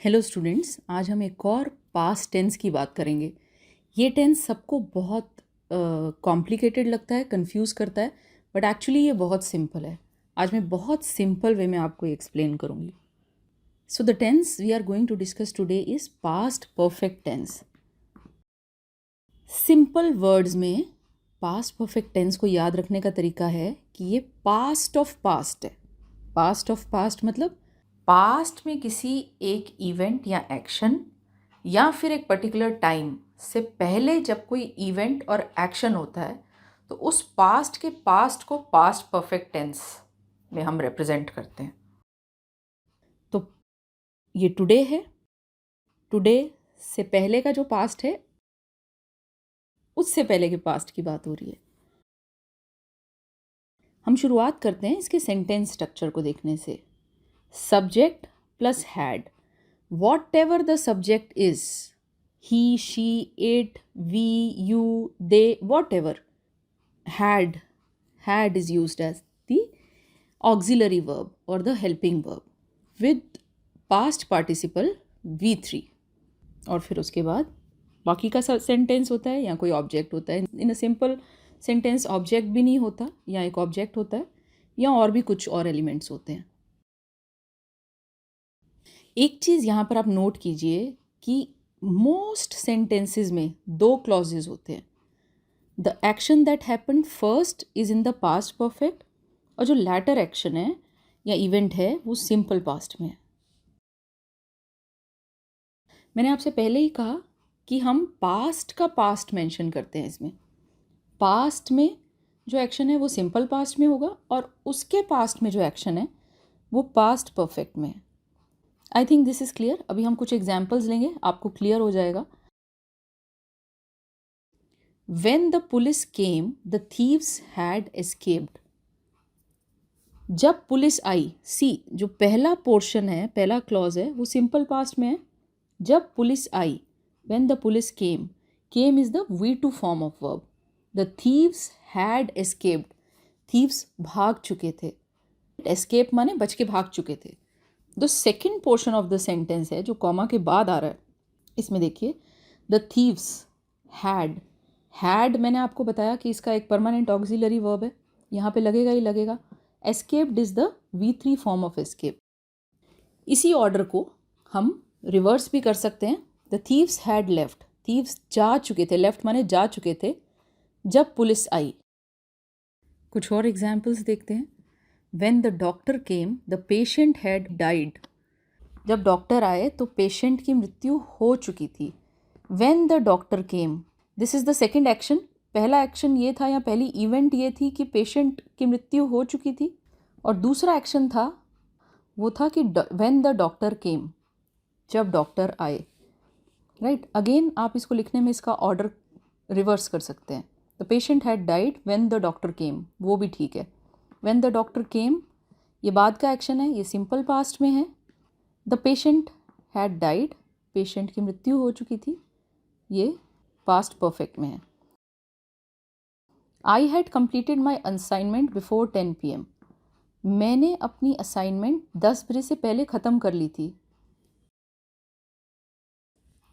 Hello students, आज हम एक और पास्ट टेंस की बात करेंगे। ये टेंस सबको बहुत कॉम्प्लिकेटेड लगता है, कंफ्यूज करता है, बट एक्चुअली ये बहुत सिंपल है। आज मैं बहुत सिंपल वे में आपको एक्सप्लेन करूँगी। So the tense we are going to discuss today is past perfect tense. Simple words में पास्ट परफेक्ट टेंस को याद रखने का तरीका है कि ये पास्ट ऑफ पास्ट है। पास्ट ऑफ पास्ट मतलब पास्ट में किसी एक इवेंट या एक्शन या फिर एक पर्टिकुलर टाइम से पहले जब कोई इवेंट और एक्शन होता है तो उस पास्ट के पास्ट को पास्ट परफेक्ट टेंस में हम रिप्रेजेंट करते हैं। तो ये टुडे है, टुडे से पहले का जो पास्ट है उससे पहले के पास्ट की बात हो रही है। हम शुरुआत करते हैं इसके सेंटेंस स्ट्रक्चर को देखने से। Subject plus had, what ever the subject is, he, she, it, we, you, they, whatever, had is used as the auxiliary verb or the helping verb with past participle V3। और फिर उसके बाद बाकी का sentence होता है या कोई ऑब्जेक्ट होता है। इन अ सिंपल सेंटेंस ऑब्जेक्ट भी नहीं होता, या एक ऑब्जेक्ट होता है या और भी कुछ और एलिमेंट्स होते हैं। एक चीज़ यहाँ पर आप नोट कीजिए कि मोस्ट सेंटेंसेस में दो क्लॉजेज होते हैं। The action that happen first is in the past perfect, और जो लैटर एक्शन है या इवेंट है वो सिंपल पास्ट में है। मैंने आपसे पहले ही कहा कि हम पास्ट का पास्ट मेंशन करते हैं इसमें। पास्ट में जो एक्शन है वो सिंपल पास्ट में होगा और उसके पास्ट में जो एक्शन है वो पास्ट परफेक्ट में है। I think this is clear. अभी हम कुछ एग्जाम्पल्स लेंगे, आपको क्लियर हो जाएगा। When the police came, the thieves had escaped. जब पुलिस आई, सी जो पहला पोर्शन है, पहला क्लॉज है वो सिंपल पास्ट में है। जब police I, when the police came, came is the V2 form of verb. The thieves had escaped. thieves भाग चुके थे। escape माने बच के भाग चुके थे। The second portion of the sentence है जो कॉमा के बाद आ रहा है, इसमें देखिए the thieves had मैंने आपको बताया कि इसका एक परमानेंट ऑक्सिलरी वर्ब है, यहाँ पे लगेगा ही लगेगा। escaped is the V3 form of escape। इसी ऑर्डर को हम रिवर्स भी कर सकते हैं। the thieves had left, thieves जा चुके थे, left माने जा चुके थे जब पुलिस आई। कुछ और एग्जाम्पल्स देखते हैं। When the doctor came, the patient had died. जब डॉक्टर आए तो पेशेंट की मृत्यु हो चुकी थी। When the doctor came, this is the second action. पहला एक्शन ये था या पहली इवेंट ये थी कि पेशेंट की मृत्यु हो चुकी थी, और दूसरा एक्शन था वो था कि व्हेन द डॉक्टर केम, जब डॉक्टर आए। राइट, अगेन आप इसको लिखने में इसका ऑर्डर रिवर्स कर सकते हैं। The patient had died when the doctor केम, वो भी ठीक है। व्हेन द डॉक्टर केम ये बाद का एक्शन है, ये सिंपल पास्ट में है। The patient had died, patient की मृत्यु हो चुकी थी, ये पास्ट परफेक्ट में है। I had completed my assignment before 10 PM। मैंने अपनी असाइनमेंट 10 बजे से पहले ख़त्म कर ली थी।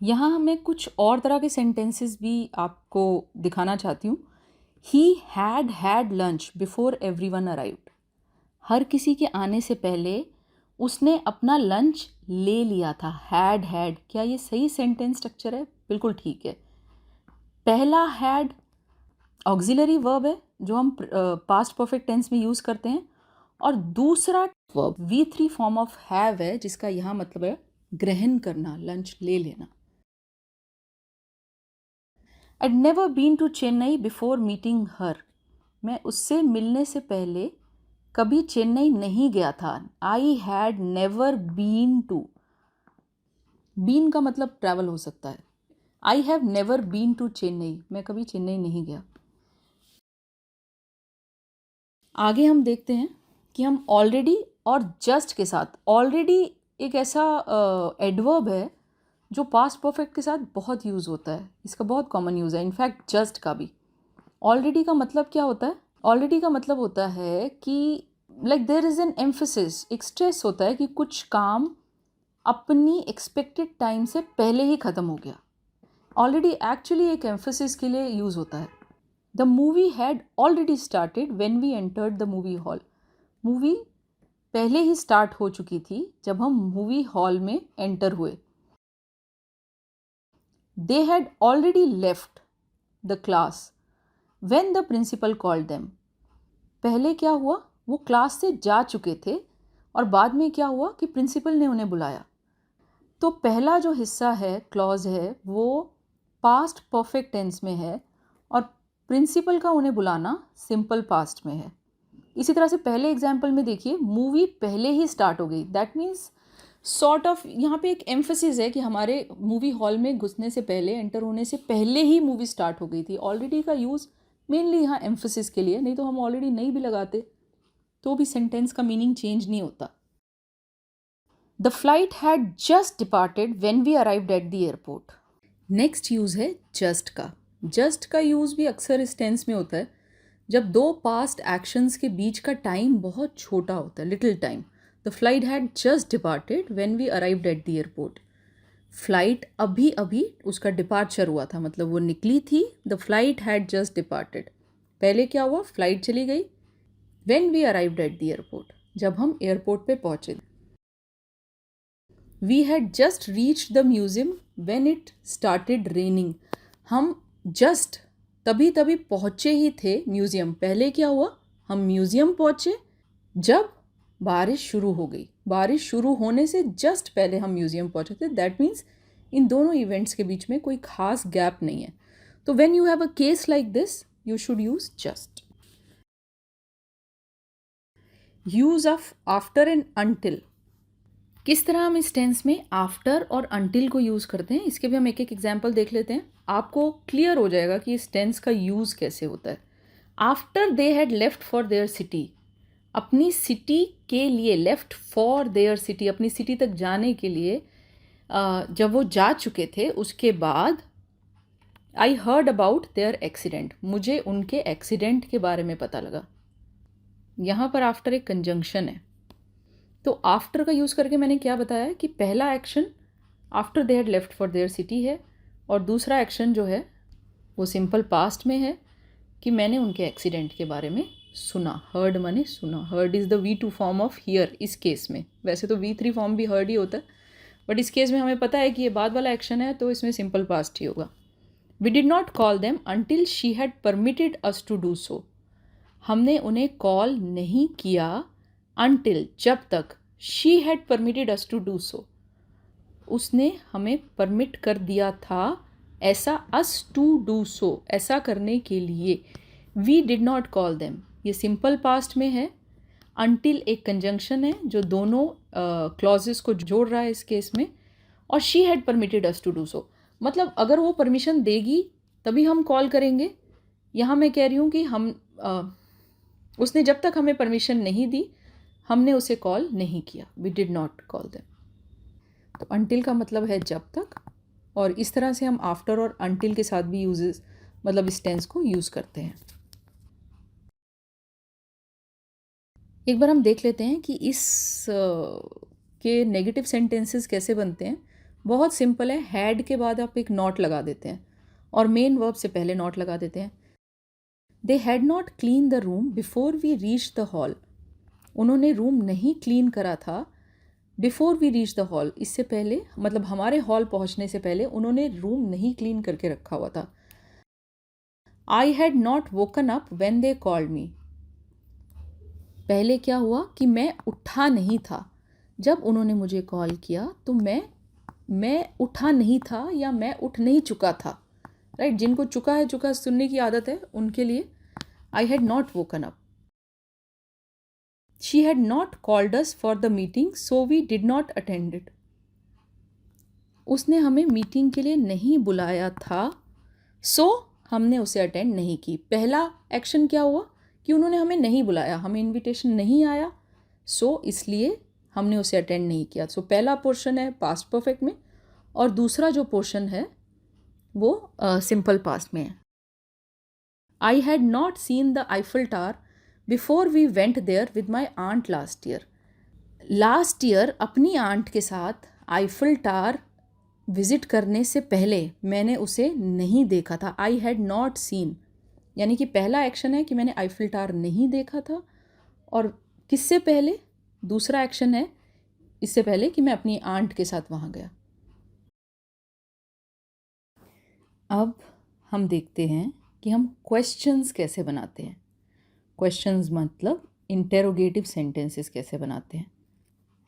यहाँ मैं कुछ और तरह के सेंटेंसेस भी आपको दिखाना चाहती हूँ। He had lunch before everyone arrived. हर किसी के आने से पहले उसने अपना लंच ले लिया था। हैड, क्या ये सही सेंटेंस स्ट्रक्चर है? बिल्कुल ठीक है। पहला हैड ऑक्सिलरी वर्ब है जो हम पास्ट परफेक्ट टेंस में यूज़ करते हैं, और दूसरा verb V3 form of have है जिसका यहाँ मतलब है ग्रहण करना, लंच ले लेना। I'd never been to Chennai before meeting her. मैं उससे मिलने से पहले कभी चेन्नई नहीं गया था। I had never been to, been का मतलब ट्रैवल हो सकता है। I have never been to Chennai, मैं कभी चेन्नई नहीं गया। आगे हम देखते हैं कि हम ऑलरेडी और जस्ट के साथ, ऑलरेडी एक ऐसा एडवर्ब है जो पास्ट परफेक्ट के साथ बहुत यूज़ होता है, इसका बहुत कॉमन यूज़ है। इनफैक्ट जस्ट का भी। ऑलरेडी का मतलब क्या होता है? ऑलरेडी का मतलब होता है कि like there is an emphasis, एक स्ट्रेस होता है कि कुछ काम अपनी एक्सपेक्टेड टाइम से पहले ही ख़त्म हो गया। ऑलरेडी एक्चुअली एक एम्फोसिस के लिए यूज़ होता है। The movie had already started when we entered the movie hall. Movie पहले ही स्टार्ट हो चुकी थी जब हम मूवी हॉल में एंटर हुए। They had already left the class when the principal called them. पहले क्या हुआ, वो क्लास से जा चुके थे और बाद में क्या हुआ कि प्रिंसिपल ने उन्हें बुलाया। तो पहला जो हिस्सा है, क्लॉज है, वो पास्ट परफेक्ट टेंस में है और प्रिंसिपल का उन्हें बुलाना सिंपल पास्ट में है। इसी तरह से पहले एग्जाम्पल में देखिए, मूवी पहले ही स्टार्ट हो गई। दैट मीन्स सॉर्ट ऑफ यहाँ पे एक एम्फेसिस है कि हमारे मूवी हॉल में घुसने से पहले, एंटर होने से पहले ही मूवी स्टार्ट हो गई थी। ऑलरेडी का यूज़ मेनली यहाँ एम्फेसिस के लिए, नहीं तो हम ऑलरेडी नहीं भी लगाते तो भी सेंटेंस का मीनिंग चेंज नहीं होता। The flight had just departed when we arrived at the airport. Next use है जस्ट का। जस्ट का यूज़ भी अक्सर इस टेंस में होता है जब दो पास्ट एक्शंस के बीच का टाइम बहुत छोटा होता है, little time. The flight had just departed when we arrived at the airport. Flight अभी अभी उसका डिपार्चर हुआ था, मतलब वो निकली थी। The flight had just departed. पहले क्या हुआ, फ्लाइट चली गई। When we arrived at the airport, जब हम एयरपोर्ट पे पहुंचे। We had just reached the museum when it started raining. हम जस्ट तभी तभी पहुँचे ही थे म्यूज़ियम। पहले क्या हुआ, हम म्यूज़ियम पहुँचे जब बारिश शुरू हो गई। बारिश शुरू होने से जस्ट पहले हम म्यूज़ियम पहुँचे थे। दैट मीन्स इन दोनों इवेंट्स के बीच में कोई खास गैप नहीं है। तो when you have a case like this, you should use just. Use of after and until. किस तरह हम इस टेंस में आफ्टर और अनटिल को यूज़ करते हैं, इसके भी हम एक एक एग्जाम्पल देख लेते हैं। आपको क्लियर हो जाएगा कि इस टेंस का यूज़ कैसे होता है। After they had left for their city, अपनी सिटी के लिए, लेफ्ट फॉर देयर सिटी, अपनी सिटी तक जाने के लिए जब वो जा चुके थे, उसके बाद I heard about their accident, मुझे उनके एक्सीडेंट के बारे में पता लगा। यहाँ पर आफ्टर एक कंजंक्शन है। तो आफ्टर का यूज़ करके मैंने क्या बताया कि पहला action after they had left for their city है और दूसरा एक्शन जो है वो सिंपल पास्ट में है कि मैंने उनके एक्सीडेंट के बारे में सुना। हर्ड माने सुना। Heard is the V2 form of here इस केस में। वैसे तो V3 फॉर्म भी हर्ड ही होता है, बट इस केस में हमें पता है कि ये बाद वाला एक्शन है तो इसमें सिंपल पास्ट ही होगा। We did not call them until she had permitted us to do so. हमने उन्हें कॉल नहीं किया until, जब तक, she had permitted us to do so, उसने हमें परमिट कर दिया था ऐसा, us to do so, ऐसा करने के लिए। we did not call them, ये सिंपल पास्ट में है। until एक कंजंक्शन है जो दोनों क्लॉजेस को जोड़ रहा है इस केस में, और she had permitted us to do so, मतलब अगर वो परमिशन देगी तभी हम कॉल करेंगे। यहाँ मैं कह रही हूँ कि हम उसने जब तक हमें परमिशन नहीं दी हमने उसे कॉल नहीं किया। We did not call them. तो अनटिल का मतलब है जब तक, और इस तरह से हम आफ्टर और अनटिल के साथ भी यूजेस, मतलब इस टेंस को यूज़ करते हैं। एक बार हम देख लेते हैं कि इस के नेगेटिव सेंटेंसेस कैसे बनते हैं। बहुत सिंपल है। हैड के बाद आप एक नॉट लगा देते हैं और मेन वर्ब से पहले नॉट लगा देते हैं। They had not clean the room before we reach the hall. उन्होंने रूम नहीं क्लीन करा था before we reach the hall, इससे पहले, मतलब हमारे हॉल पहुंचने से पहले उन्होंने रूम नहीं क्लीन करके रखा हुआ था। I had not woken up when they called me. पहले क्या हुआ कि मैं उठा नहीं था जब उन्होंने मुझे कॉल किया, तो मैं उठा नहीं था या मैं उठ नहीं चुका था। राइट, जिनको चुका है सुनने की आदत है उनके लिए आई had not woken up. She had not called us for the meeting, so we did not attend it. उसने हमें मीटिंग के लिए नहीं बुलाया था, सो हमने उसे अटेंड नहीं की। पहला एक्शन क्या हुआ कि उन्होंने हमें नहीं बुलाया, हमें इनविटेशन नहीं आया, सो इसलिए हमने उसे अटेंड नहीं किया। सो पहला पोर्शन है पास्ट परफेक्ट में और दूसरा जो पोर्शन है वो सिंपल पास्ट में है। I had not seen the Eiffel Tower before we went there with my aunt last year. Last year अपनी आंट के साथ आईफिल टावर विज़िट करने से पहले मैंने उसे नहीं देखा था। आई हैड नॉट सीन, यानी कि पहला एक्शन है कि मैंने आईफिल टावर नहीं देखा था। और किससे पहले? दूसरा एक्शन है इससे पहले कि मैं अपनी आंट के साथ वहाँ गया। अब हम देखते हैं कि हम क्वेश्चंस कैसे बनाते हैं। क्वेश्चंस मतलब इंटेरोगेटिव सेंटेंसेस कैसे बनाते हैं।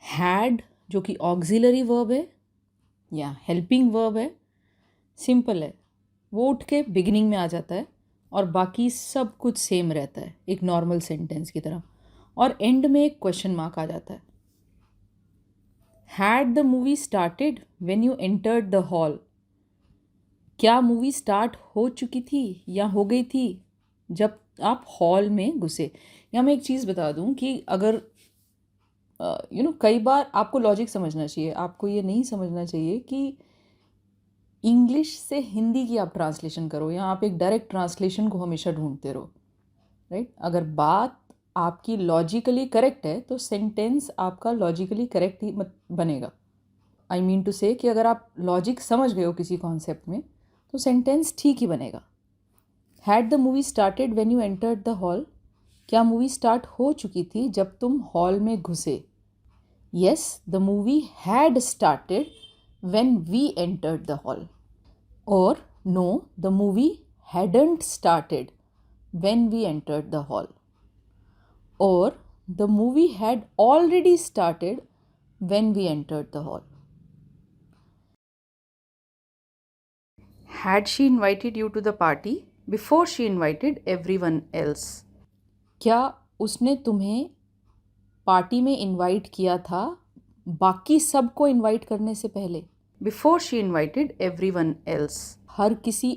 हैड जो कि ऑक्सिलरी वर्ब है या हेल्पिंग वर्ब है, सिंपल है, वो उठ के बिगिनिंग में आ जाता है और बाकी सब कुछ सेम रहता है एक नॉर्मल सेंटेंस की तरह, और एंड में एक क्वेश्चन मार्क आ जाता है। Had the movie started when you entered the hall, क्या मूवी स्टार्ट हो चुकी थी या हो गई थी जब आप हॉल में घुसे। या मैं एक चीज़ बता दूं कि अगर कई बार आपको लॉजिक समझना चाहिए, आपको ये नहीं समझना चाहिए कि इंग्लिश से हिंदी की आप ट्रांसलेशन करो या आप एक डायरेक्ट ट्रांसलेशन को हमेशा ढूंढते रहो, राइट। अगर बात आपकी लॉजिकली करेक्ट है तो सेंटेंस आपका लॉजिकली करेक्ट ही बनेगा। आई मीन टू से कि अगर आप लॉजिक समझ गए हो किसी कॉन्सेप्ट में तो सेंटेंस ठीक ही बनेगा। Had the movie started when you entered the hall, क्या मूवी स्टार्ट हो चुकी थी जब तुम हॉल में घुसे। Yes the movie had started when we entered the hall. और no the movie hadn't started when we entered the hall. Or the movie had already started when we entered the hall. Had she invited you to the party before she invited everyone else? क्या उसने तुम्हें party में invite किया था बाकी सबको invite करने से पहले? Before she invited everyone else. हर किसी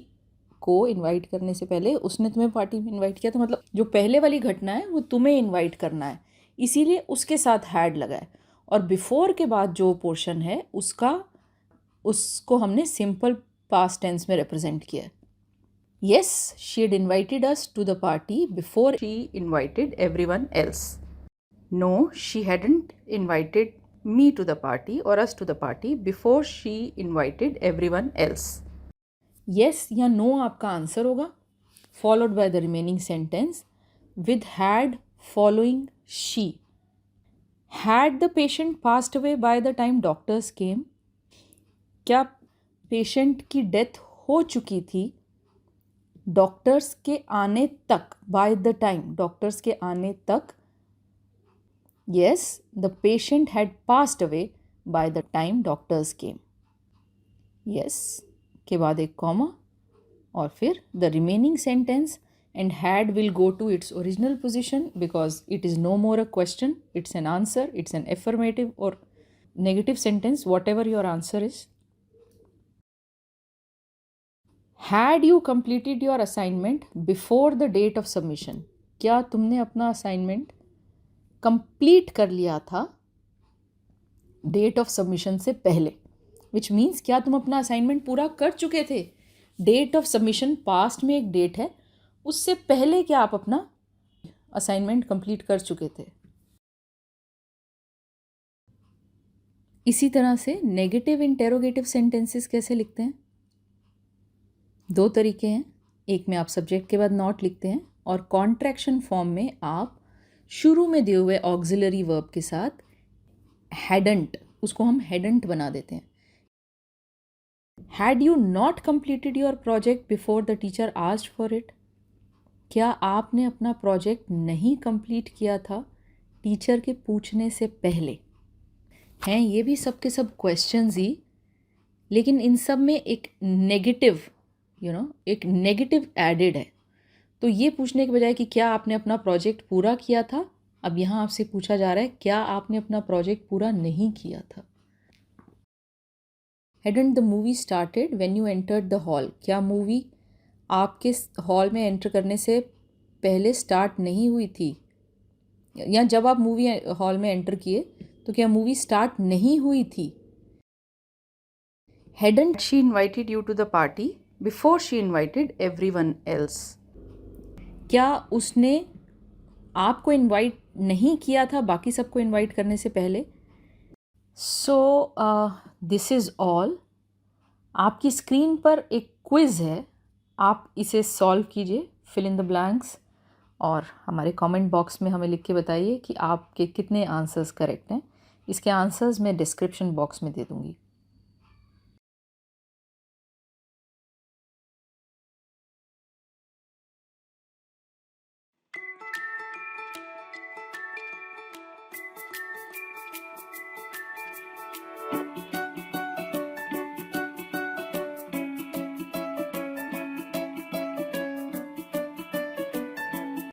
को इनवाइट करने से पहले उसने तुम्हें पार्टी में इनवाइट किया था, मतलब जो पहले वाली घटना है वो तुम्हें इनवाइट करना है, इसीलिए उसके साथ हैड लगा है। और बिफोर के बाद जो पोर्शन है उसको हमने सिंपल पास्ट टेंस में रिप्रेजेंट किया है। Yes she had invited us to the party before she invited everyone else. No she hadn't invited me to the party or us to the party before she invited everyone else. Yes या no आपका answer होगा, followed by the remaining sentence with had following she. Had the patient passed away by the time doctors came? क्या patient की death हो चुकी थी doctors के आने तक? by the time, डॉक्टर्स के आने तक। Yes, the patient had passed away by the time doctors came. Yes के बाद एक कॉमा और फिर the remaining sentence, and had will go to its original position because it is no more a question, it's an answer, it's an affirmative or negative sentence, whatever your answer is. Had you completed your assignment before the date of submission? क्या तुमने अपना assignment complete कर लिया था date of submission से पहले? Which means क्या तुम अपना असाइनमेंट पूरा कर चुके थे? डेट ऑफ सबमिशन पास्ट में एक डेट है, उससे पहले क्या आप अपना असाइनमेंट कंप्लीट कर चुके थे? इसी तरह से नेगेटिव इंटेरोगेटिव सेंटेंसेस कैसे लिखते हैं? दो तरीके हैं, एक में आप सब्जेक्ट के बाद नॉट लिखते हैं और कॉन्ट्रैक्शन फॉर्म में आप शुरू में दिए हुए ऑक्सिलरी वर्ब के साथ हैडंट, उसको हम हैडंट बना देते हैं। Had you not completed your project before the teacher asked for it? क्या आपने अपना प्रोजेक्ट नहीं कंप्लीट किया था टीचर के पूछने से पहले? हैं ये भी सब के सब क्वेश्चंस ही, लेकिन इन सब में एक नेगेटिव एक नेगेटिव एडेड है। तो ये पूछने के बजाय कि क्या आपने अपना प्रोजेक्ट पूरा किया था, अब यहाँ आपसे पूछा जा रहा है क्या आपने अपना प्रोजेक्ट पूरा नहीं किया था। Hadn't the movie started when you entered the hall? क्या मूवी आपके हॉल में एंटर करने से पहले स्टार्ट नहीं हुई थी, या जब आप मूवी हॉल में एंटर किए तो क्या मूवी स्टार्ट नहीं हुई थी? Hadn't she invited you to the party before she invited everyone else? क्या उसने आपको इनवाइट नहीं किया था बाकी सबको इनवाइट करने से पहले? So this is all. आपकी स्क्रीन पर एक क्विज़ है, आप इसे सॉल्व कीजिए, फिल इन द ब्लैंक्स, और हमारे कमेंट बॉक्स में हमें लिख के बताइए कि आपके कितने आंसर्स करेक्ट हैं। इसके आंसर्स मैं डिस्क्रिप्शन बॉक्स में दे दूँगी।